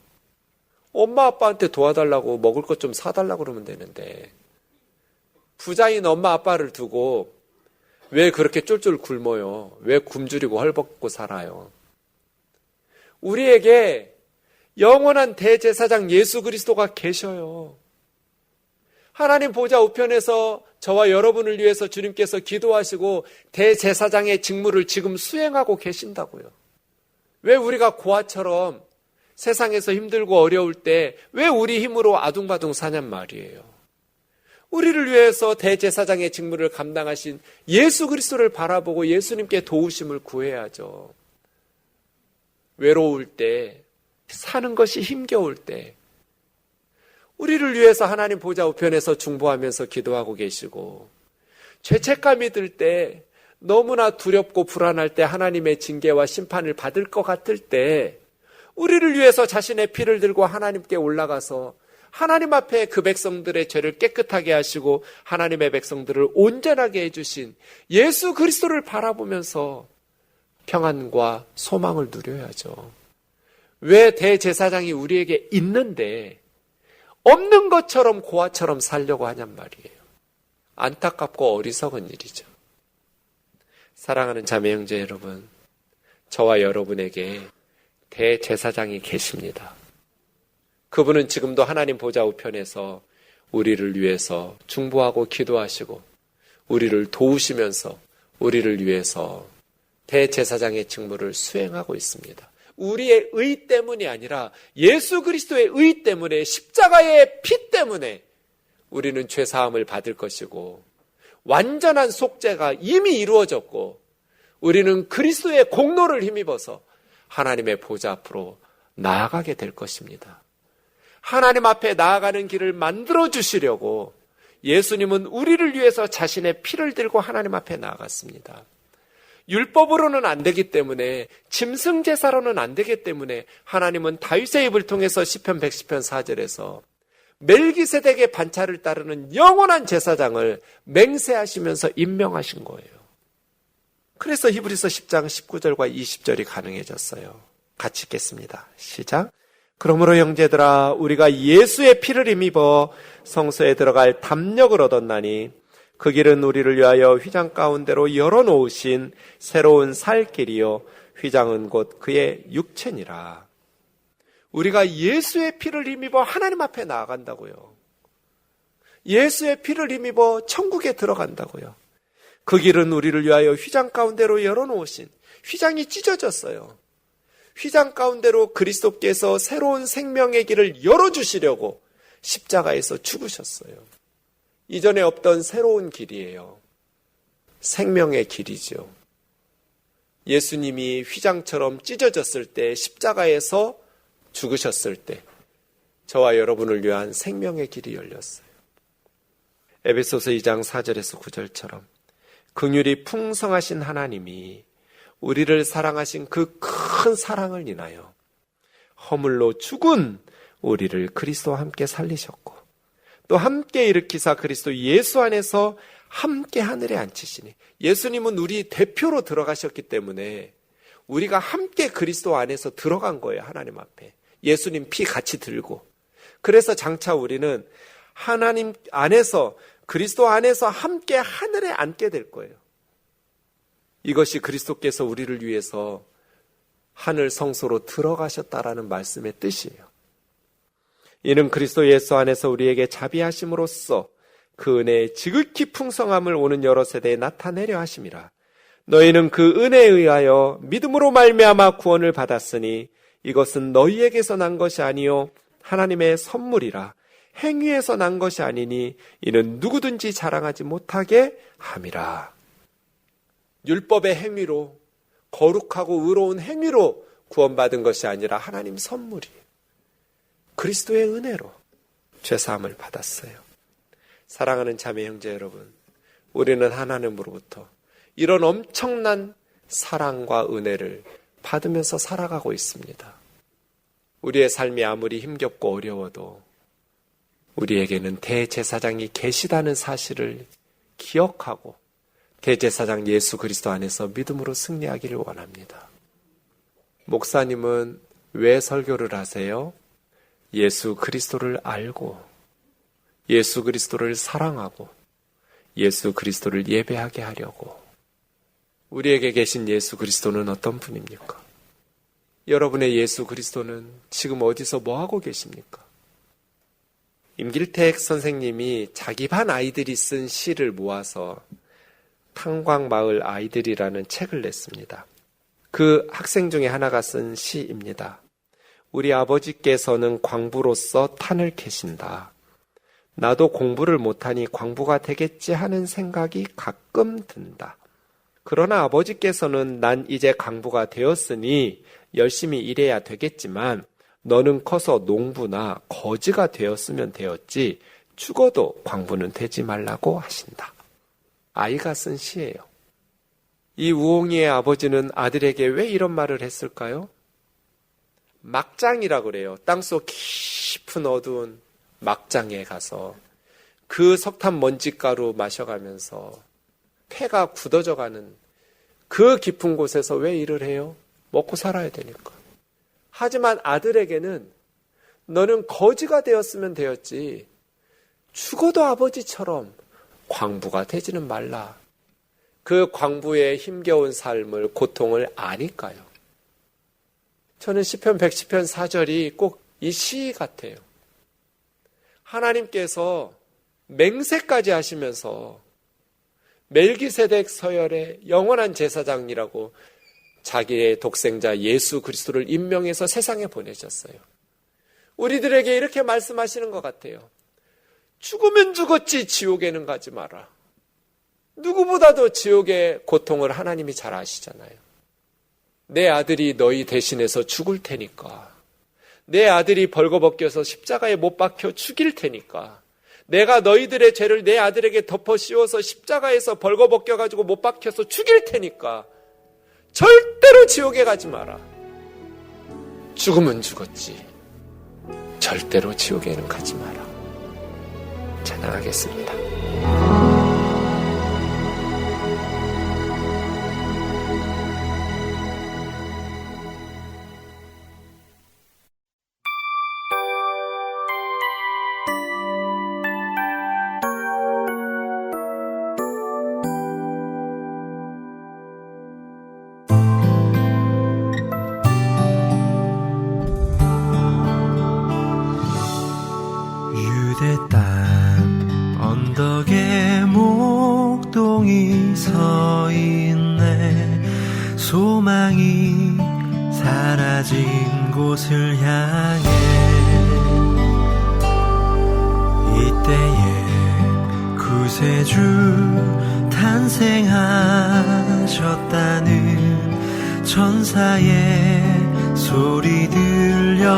Speaker 3: 엄마 아빠한테 도와달라고 먹을 것 좀 사달라고 그러면 되는데, 부자인 엄마 아빠를 두고 왜 그렇게 쫄쫄 굶어요? 왜 굶주리고 헐벗고 살아요? 우리에게 영원한 대제사장 예수 그리스도가 계셔요. 하나님 보좌 우편에서 저와 여러분을 위해서 주님께서 기도하시고 대제사장의 직무를 지금 수행하고 계신다고요. 왜 우리가 고아처럼 세상에서 힘들고 어려울 때 왜 우리 힘으로 아둥바둥 사냔 말이에요. 우리를 위해서 대제사장의 직무를 감당하신 예수 그리스도를 바라보고 예수님께 도우심을 구해야죠. 외로울 때, 사는 것이 힘겨울 때, 우리를 위해서 하나님 보좌 우편에서 중보하면서 기도하고 계시고, 죄책감이 들 때, 너무나 두렵고 불안할 때, 하나님의 징계와 심판을 받을 것 같을 때, 우리를 위해서 자신의 피를 들고 하나님께 올라가서 하나님 앞에 그 백성들의 죄를 깨끗하게 하시고 하나님의 백성들을 온전하게 해주신 예수 그리스도를 바라보면서 평안과 소망을 누려야죠. 왜 대제사장이 우리에게 있는데 없는 것처럼 고아처럼 살려고 하냔 말이에요. 안타깝고 어리석은 일이죠. 사랑하는 자매 형제 여러분, 저와 여러분에게 대제사장이 계십니다. 그분은 지금도 하나님 보좌 우편에서 우리를 위해서 중보하고 기도하시고 우리를 도우시면서 우리를 위해서 대제사장의 직무를 수행하고 있습니다. 우리의 의 때문이 아니라 예수 그리스도의 의 때문에, 십자가의 피 때문에 우리는 죄사함을 받을 것이고 완전한 속죄가 이미 이루어졌고 우리는 그리스도의 공로를 힘입어서 하나님의 보좌 앞으로 나아가게 될 것입니다. 하나님 앞에 나아가는 길을 만들어 주시려고 예수님은 우리를 위해서 자신의 피를 들고 하나님 앞에 나아갔습니다. 율법으로는 안 되기 때문에, 짐승 제사로는 안 되기 때문에 하나님은 다윗의 입을 통해서 시편 110편 4절에서 멜기세덱의 반차를 따르는 영원한 제사장을 맹세하시면서 임명하신 거예요. 그래서 히브리서 10장 19절과 20절이 가능해졌어요. 같이 읽겠습니다. 시작. 그러므로 형제들아, 우리가 예수의 피를 힘입어 성소에 들어갈 담력을 얻었나니 그 길은 우리를 위하여 휘장 가운데로 열어놓으신 새로운 살 길이요 휘장은 곧 그의 육체니라. 우리가 예수의 피를 힘입어 하나님 앞에 나아간다고요. 예수의 피를 힘입어 천국에 들어간다고요. 그 길은 우리를 위하여 휘장 가운데로 열어놓으신, 휘장이 찢어졌어요. 휘장 가운데로 그리스도께서 새로운 생명의 길을 열어주시려고 십자가에서 죽으셨어요. 이전에 없던 새로운 길이에요. 생명의 길이죠. 예수님이 휘장처럼 찢어졌을 때, 십자가에서 죽으셨을 때 저와 여러분을 위한 생명의 길이 열렸어요. 에베소서 2장 4절에서 9절처럼 긍휼이 풍성하신 하나님이 우리를 사랑하신 그 큰 사랑을 인하여 허물로 죽은 우리를 그리스도와 함께 살리셨고 또 함께 일으키사 그리스도 예수 안에서 함께 하늘에 앉히시니, 예수님은 우리 대표로 들어가셨기 때문에 우리가 함께 그리스도 안에서 들어간 거예요. 하나님 앞에 예수님 피 같이 들고. 그래서 장차 우리는 하나님 안에서, 그리스도 안에서 함께 하늘에 앉게 될 거예요. 이것이 그리스도께서 우리를 위해서 하늘 성소로 들어가셨다라는 말씀의 뜻이에요. 이는 그리스도 예수 안에서 우리에게 자비하심으로써 그 은혜의 지극히 풍성함을 오는 여러 세대에 나타내려 하심이라. 너희는 그 은혜에 의하여 믿음으로 말미암아 구원을 받았으니 이것은 너희에게서 난 것이 아니요 하나님의 선물이라. 행위에서 난 것이 아니니 이는 누구든지 자랑하지 못하게 함이라. 율법의 행위로, 거룩하고 의로운 행위로 구원받은 것이 아니라 하나님 선물이에요. 그리스도의 은혜로 죄사함을 받았어요. 사랑하는 자매 형제 여러분, 우리는 하나님으로부터 이런 엄청난 사랑과 은혜를 받으면서 살아가고 있습니다. 우리의 삶이 아무리 힘겹고 어려워도 우리에게는 대제사장이 계시다는 사실을 기억하고 대제사장 예수 그리스도 안에서 믿음으로 승리하기를 원합니다. 목사님은 왜 설교를 하세요? 예수 그리스도를 알고 예수 그리스도를 사랑하고 예수 그리스도를 예배하게 하려고. 우리에게 계신 예수 그리스도는 어떤 분입니까? 여러분의 예수 그리스도는 지금 어디서 뭐하고 계십니까? 임길택 선생님이 자기 반 아이들이 쓴 시를 모아서 탄광마을 아이들이라는 책을 냈습니다. 그 학생 중에 하나가 쓴 시입니다. 우리 아버지께서는 광부로서 탄을 캐신다. 나도 공부를 못하니 광부가 되겠지 하는 생각이 가끔 든다. 그러나 아버지께서는 난 이제 광부가 되었으니 열심히 일해야 되겠지만 너는 커서 농부나 거지가 되었으면 되었지 죽어도 광부는 되지 말라고 하신다. 아이가 쓴 시예요. 이 우홍이의 아버지는 아들에게 왜 이런 말을 했을까요? 막장이라고 그래요. 땅속 깊은 어두운 막장에 가서 그 석탄 먼지가루 마셔가면서 폐가 굳어져가는 그 깊은 곳에서 왜 일을 해요? 먹고 살아야 되니까. 하지만 아들에게는 너는 거지가 되었으면 되었지 죽어도 아버지처럼 광부가 되지는 말라. 그 광부의 힘겨운 삶을, 고통을 아니까요. 저는 시편 110편 4절이 꼭 이 시 같아요. 하나님께서 맹세까지 하시면서 멜기세덱 서열의 영원한 제사장이라고 자기의 독생자 예수 그리스도를 임명해서 세상에 보내셨어요. 우리들에게 이렇게 말씀하시는 것 같아요. 죽으면 죽었지 지옥에는 가지 마라. 누구보다도 지옥의 고통을 하나님이 잘 아시잖아요. 내 아들이 너희 대신해서 죽을 테니까. 내 아들이 벌거벗겨서 십자가에 못 박혀 죽일 테니까. 내가 너희들의 죄를 내 아들에게 덮어 씌워서 십자가에서 벌거벗겨가지고 못 박혀서 죽일 테니까 절대로 지옥에 가지 마라. 죽으면 죽었지 절대로 지옥에는 가지 마라. 찬양하겠습니다.
Speaker 4: 소망이 사라진 곳을 향해 이때에 구세주 탄생하셨다는 천사의 소리 들려왔네.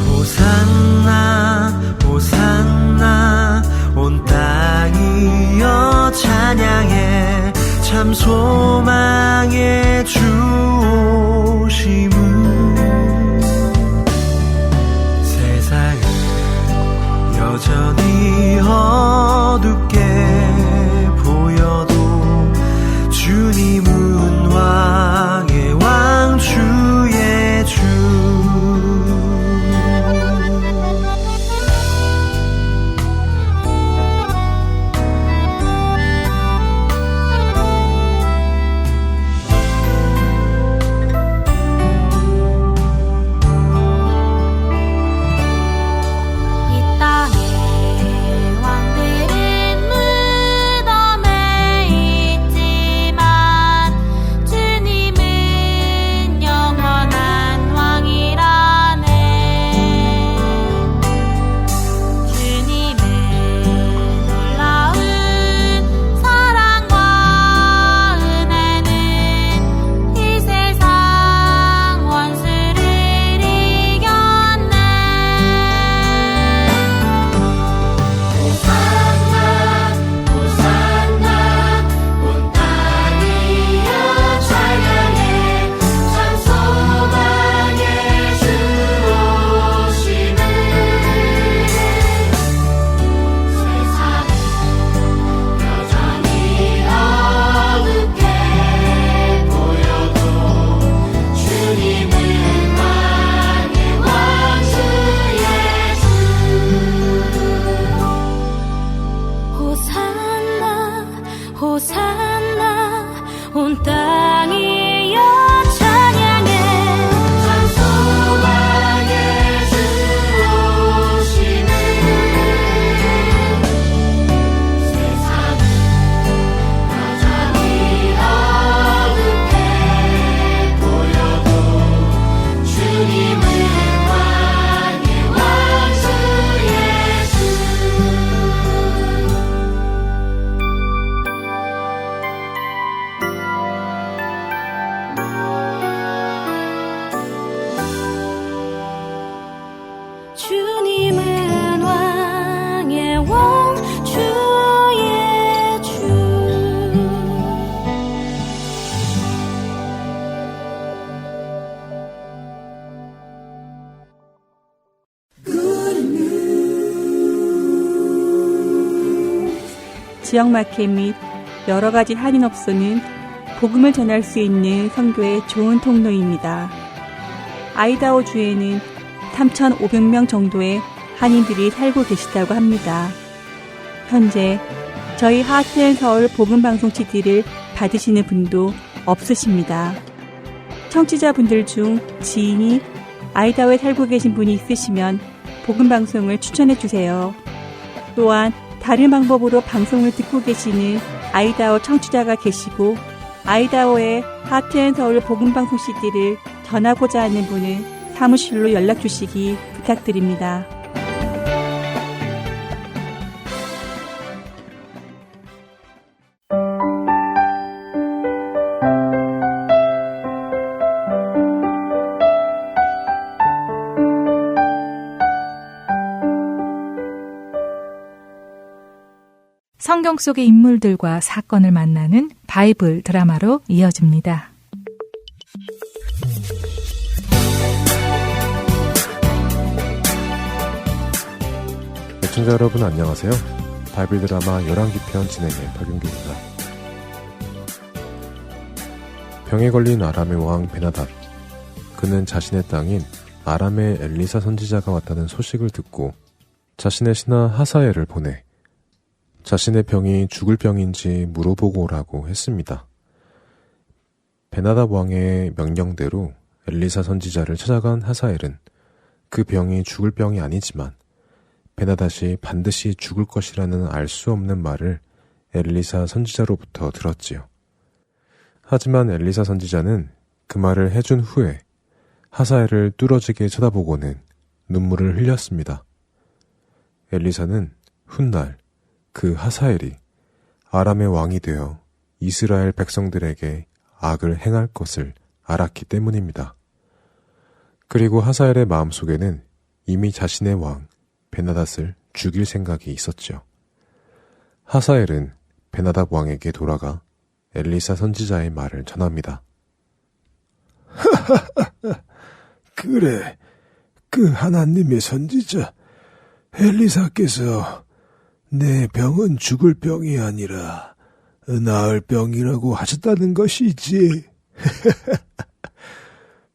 Speaker 4: 호산나 호산나 온 땅이여 찬양해. 참 소망의 주 오심은 세상은 여전히 어둡게 보여도 주님은 왕의 왕
Speaker 5: 지역마켓 및 여러 가지 한인업소는 복음을 전할 수 있는 선교의 좋은 통로입니다. 아이다호 주에는 3,500명 정도의 한인들이 살고 계시다고 합니다. 현재 저희 하트앤서울 복음방송 CD를 받으시는 분도 없으십니다. 청취자분들 중 지인이 아이다호에 살고 계신 분이 있으시면 복음방송을 추천해 주세요. 또한 다른 방법으로 방송을 듣고 계시는 아이다호 청취자가 계시고 아이다호의 하트앤서울 복음방송 CD를 전하고자 하는 분은 사무실로 연락 주시기 부탁드립니다.
Speaker 1: 성경 속의 인물들과 사건을 만나는 바이블 드라마로 이어집니다.
Speaker 6: 시청자 여러분 안녕하세요. 바이블 드라마 열왕기편 진행의 박윤규입니다. 병에 걸린 아람의 왕 베나닷. 그는 자신의 땅인 아람의 엘리사 선지자가 왔다는 소식을 듣고 자신의 신하 하사엘을 보내 자신의 병이 죽을 병인지 물어보고 오라고 했습니다. 베나닷 왕의 명령대로 엘리사 선지자를 찾아간 하사엘은 그 병이 죽을 병이 아니지만 베나닷이 반드시 죽을 것이라는 알 수 없는 말을 엘리사 선지자로부터 들었지요. 하지만 엘리사 선지자는 그 말을 해준 후에 하사엘을 뚫어지게 쳐다보고는 눈물을 흘렸습니다. 엘리사는 훗날 그 하사엘이 아람의 왕이 되어 이스라엘 백성들에게 악을 행할 것을 알았기 때문입니다. 그리고 하사엘의 마음속에는 이미 자신의 왕 베나닷을 죽일 생각이 있었죠. 하사엘은 베나닷 왕에게 돌아가 엘리사 선지자의 말을 전합니다.
Speaker 7: 그래, 그 하나님의 선지자 엘리사께서 내 병은 죽을 병이 아니라 나을 병이라고 하셨다는 것이지.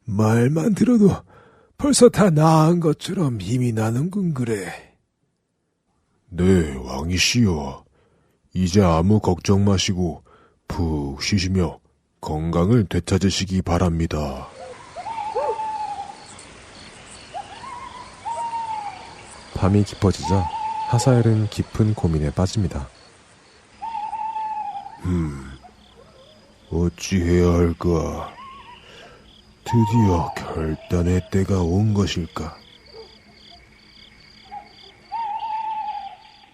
Speaker 7: 말만 들어도 벌써 다 나은 것처럼 힘이 나는군 그래.
Speaker 8: 네, 왕이시여. 이제 아무 걱정 마시고 푹 쉬시며 건강을 되찾으시기 바랍니다.
Speaker 6: 밤이 깊어지자 하사엘은 깊은 고민에 빠집니다.
Speaker 8: 어찌해야 할까? 드디어 결단의 때가 온 것일까?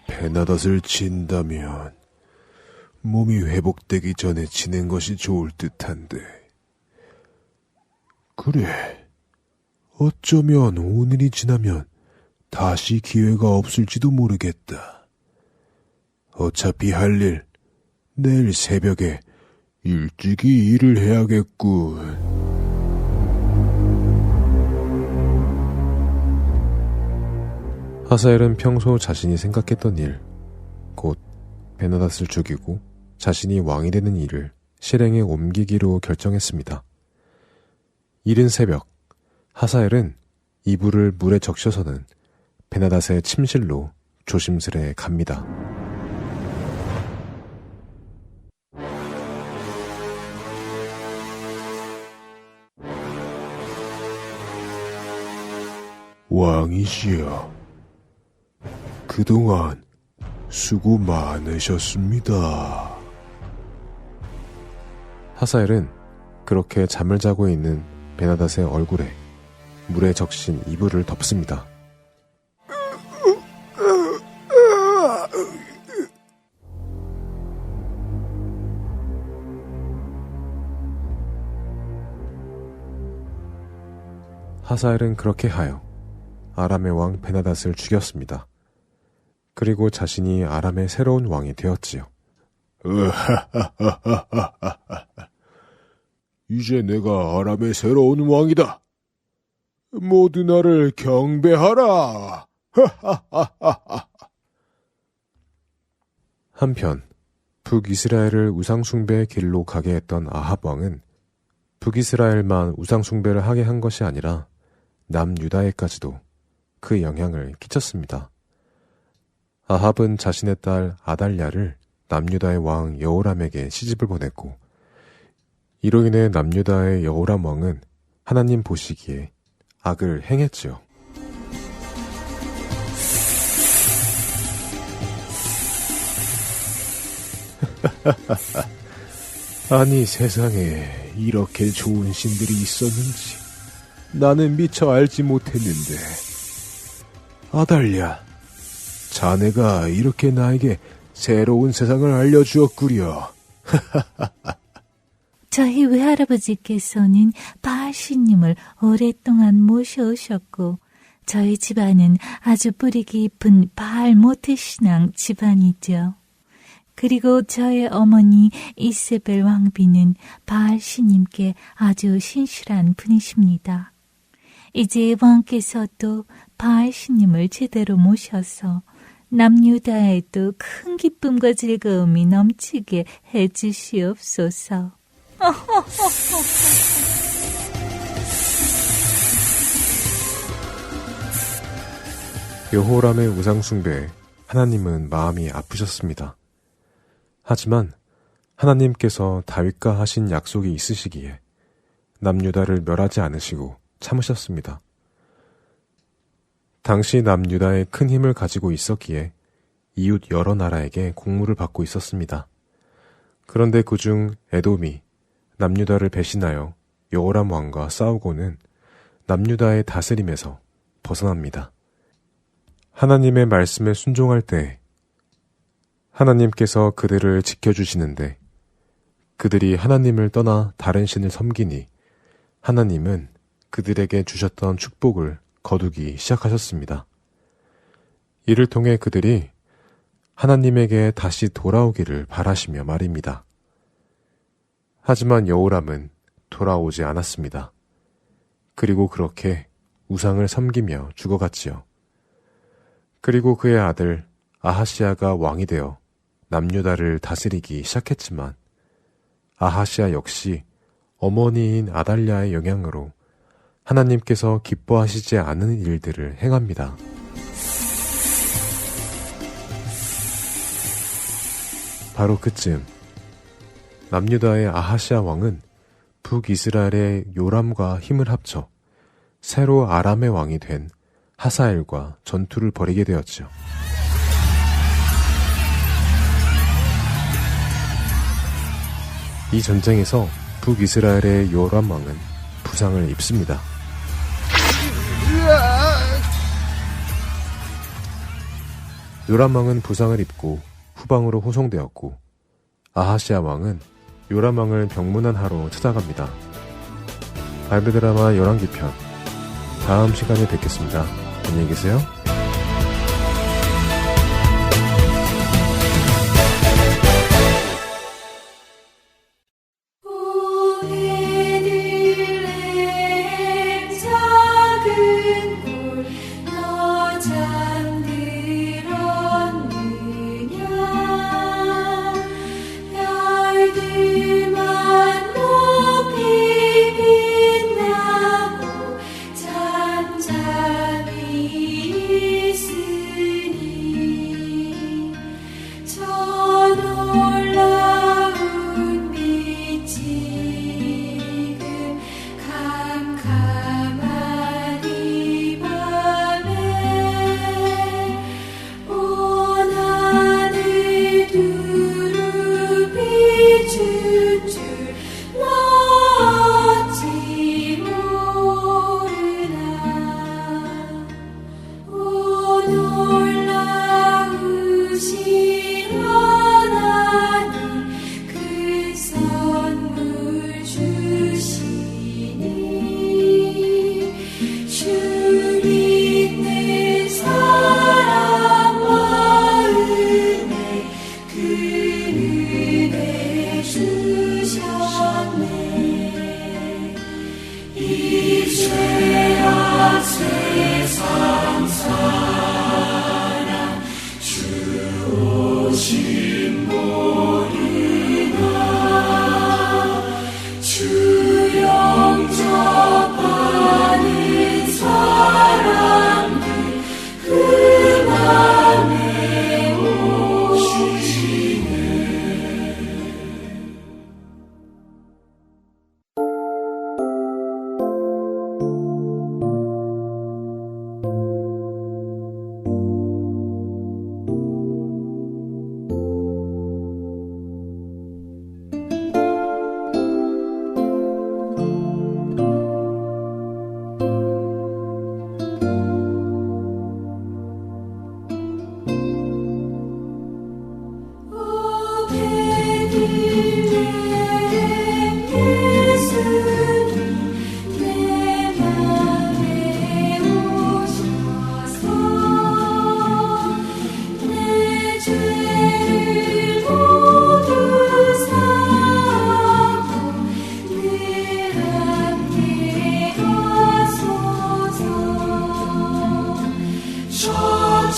Speaker 8: 베나닷을 친다면 몸이 회복되기 전에 치는 것이 좋을 듯한데. 그래, 어쩌면 오늘이 지나면 다시 기회가 없을지도 모르겠다. 어차피 할 일, 내일 새벽에 일찍이 일을 해야겠군.
Speaker 6: 하사엘은 평소 자신이 생각했던 일, 곧 베나닷을 죽이고 자신이 왕이 되는 일을 실행에 옮기기로 결정했습니다. 이른 새벽, 하사엘은 이불을 물에 적셔서는 베나닷의 침실로 조심스레 갑니다.
Speaker 8: 왕이시여, 그동안 수고 많으셨습니다.
Speaker 6: 하사엘은 그렇게 잠을 자고 있는 베나닷의 얼굴에 물에 적신 이불을 덮습니다. 하사엘은 그렇게 하여 아람의 왕 베나닷을 죽였습니다. 그리고 자신이 아람의 새로운 왕이 되었지요.
Speaker 8: 이제 내가 아람의 새로운 왕이다. 모두 나를 경배하라.
Speaker 6: 한편 북이스라엘을 우상숭배의 길로 가게 했던 아합 왕은 북이스라엘만 우상숭배를 하게 한 것이 아니라 남유다에까지도 그 영향을 끼쳤습니다. 아합은 자신의 딸 아달랴를 남유다의 왕 여호람에게 시집을 보냈고, 이로 인해 남유다의 여호람 왕은 하나님 보시기에 악을 행했지요.
Speaker 8: 아니, 세상에 이렇게 좋은 신들이 있었는지 나는 미처 알지 못했는데. 아달랴, 자네가 이렇게 나에게 새로운 세상을 알려주었구려.
Speaker 1: 저희 외할아버지께서는 바알신님을 오랫동안 모셔오셨고, 저희 집안은 아주 뿌리 깊은 바알 모태 신앙 집안이죠. 그리고 저의 어머니 이세벨 왕비는 바알 신님께 아주 신실한 분이십니다. 이제 왕께서도 바알 신님을 제대로 모셔서 남유다에도 큰 기쁨과 즐거움이 넘치게 해주시옵소서.
Speaker 6: 여호람의 우상숭배에 하나님은 마음이 아프셨습니다. 하지만 하나님께서 다윗과 하신 약속이 있으시기에 남유다를 멸하지 않으시고 참으셨습니다. 당시 남유다에 큰 힘을 가지고 있었기에 이웃 여러 나라에게 공물을 받고 있었습니다. 그런데 그중 에돔이 남유다를 배신하여 여호람 왕과 싸우고는 남유다의 다스림에서 벗어납니다. 하나님의 말씀에 순종할 때 하나님께서 그들을 지켜주시는데, 그들이 하나님을 떠나 다른 신을 섬기니 하나님은 그들에게 주셨던 축복을 거두기 시작하셨습니다. 이를 통해 그들이 하나님에게 다시 돌아오기를 바라시며 말입니다. 하지만 여호람은 돌아오지 않았습니다. 그리고 그렇게 우상을 섬기며 죽어갔지요. 그리고 그의 아들 아하시아가 왕이 되어 남유다를 다스리기 시작했지만, 아하시아 역시 어머니인 아달랴의 영향으로 하나님께서 기뻐하시지 않은 일들을 행합니다. 바로 그쯤 남유다의 아하시아 왕은 북이스라엘의 요람과 힘을 합쳐 새로 아람의 왕이 된 하사엘과 전투를 벌이게 되었죠. 이 전쟁에서 북이스라엘의 요람 왕은 부상을 입습니다. 요람 왕은 부상을 입고 후방으로 호송되었고, 아하시아 왕은 요람 왕을 병문안하러 찾아갑니다. 바이블 드라마 열왕기 편, 다음 시간에 뵙겠습니다. 안녕히 계세요.
Speaker 9: 잠잠히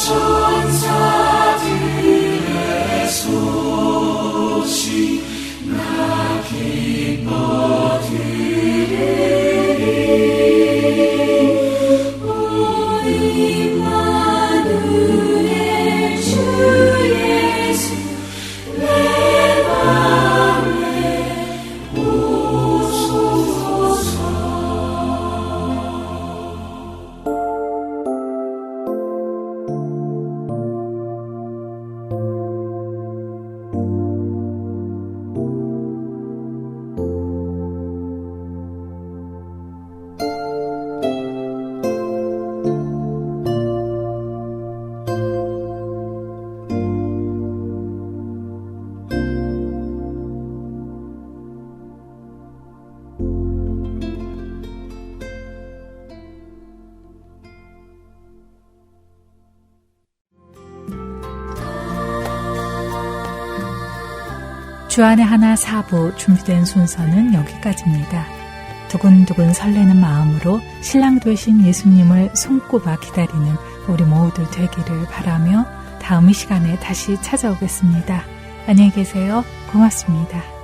Speaker 9: 천사들의 소식 나 기뻐 들으리 오니 만군의 주 예수 내 맘에 오소서.
Speaker 1: 주안의 하나 4부 준비된 순서는 여기까지입니다. 두근두근 설레는 마음으로 신랑 되신 예수님을 손꼽아 기다리는 우리 모두 되기를 바라며 다음 이 시간에 다시 찾아오겠습니다. 안녕히 계세요. 고맙습니다.